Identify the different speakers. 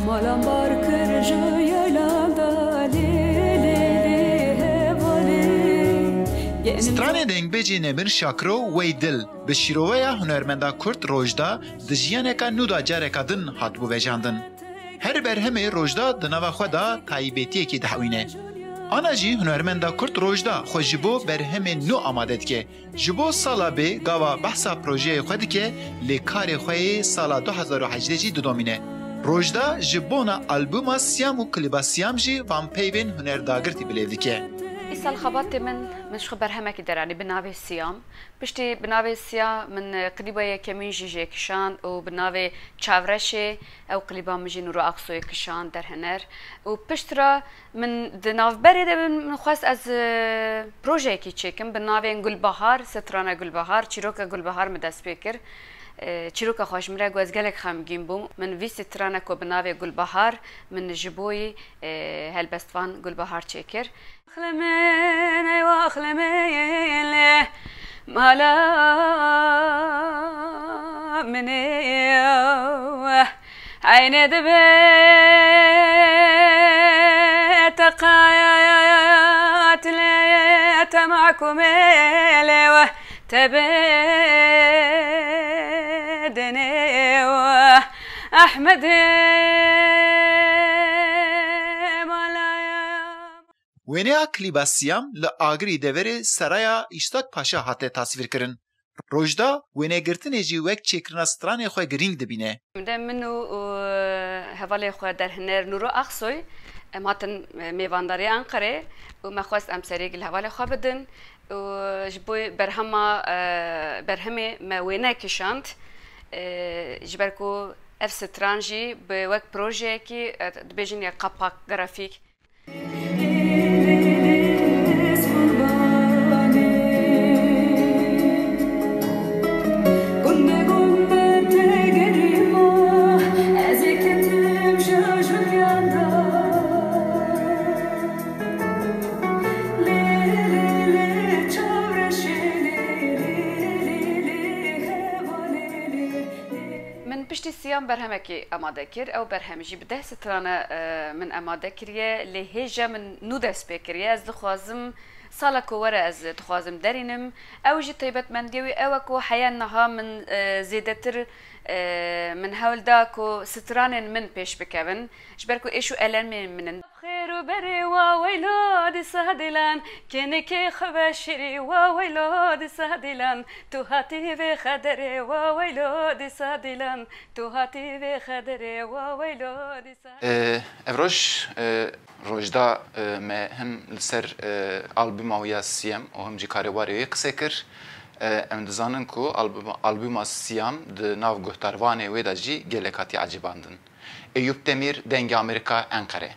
Speaker 1: Malambar kırıcı yaylanda lili hevali.
Speaker 2: Stranê dengbêjê Nemir Şakro wey dil bi şîroveya hunermenda Kurd Rojda di jiyaneka nû da careka din hatbû vejandin. Her berhemê Rojda di nava xwe da taybetiyekê dihewîne. Ana jî hunermenda Kurd Rojda xwe ji bo berhemên nû amade dike. Ji bo sala bê gava behsa projeyê xwe dike lê karê xwe yê sala 2018 jî didomîne. Rojda ji bona albûma siyam û klîba siyam jî van peyvên hunerdagirtî bilêv dike.
Speaker 3: İsal xabatê min şu berhemekî deranî bi navê Siyam. Piştî bi navê Siyam min klîba yekemîn jî jê kişand û bi navê Çavreşê ew klîba min jî Nûra Aksoyê kişand derhener. û piştra min di navberê de min xwest ez projeyekî çêkim bi navê Gulbahar, Strana Gulbahar, Çîroka Gulbahar min dest pê kir. Çîroka xweşmire got ez gelek xemgîn bûm. Min vî strana ku bi navê Gulbahar min ji bo yî helbestvan Gulbahar çêkir. Xlemen eywa xlemen mala minê eyne dibe teqayat le temahkum le tebe Ahmed
Speaker 2: Wêneya klîba siyam li agirî deverê Seraya İştak Paşa hate tasvîr kirin. Rojda wênegirtinê jî wek çêkirina stranê xwe girîng dibîne.
Speaker 3: Min û hevalê xwe derhener Nûra Aksoy em hatin mêvandarî Enqerê û me xwest em serê gil hevalê xwe bidin û ji bo berhemê me wêne kişand ji ber ku ev stran jî bi wek projeyekî dibêjin ya qapak grafîk. Piştî Siyam berhemekî amade kir, ew berhem jî bi deh strana min amade kiriye, lê hêja min nû dest pê kiriye. Ez dixwazim sala ku were ez dixwazim derînim. Ew jî taybetmendiyê wî ew e ku heya niha min zêdetir min hewl da ku stranên min pêş bikevin ji ber ku êş û elemên min in. Xêr û berê wa weylodî sadilan kênekê xwe şîrî wa weylodî sadilan tu hatî vê xederê wa weylodî sadilan tu hatî vê xederê wa weylodî sadilan.
Speaker 4: Ev roj rojda me him li ser albûma wî ya Siyam û him jî karêbarê wê qise kir. Em dizanin ku albûma Siyam di nav guhdarvanê wê de jî gelek hatiye ecîbandin. Eyüp Demir dengê Amerîka Enqerê.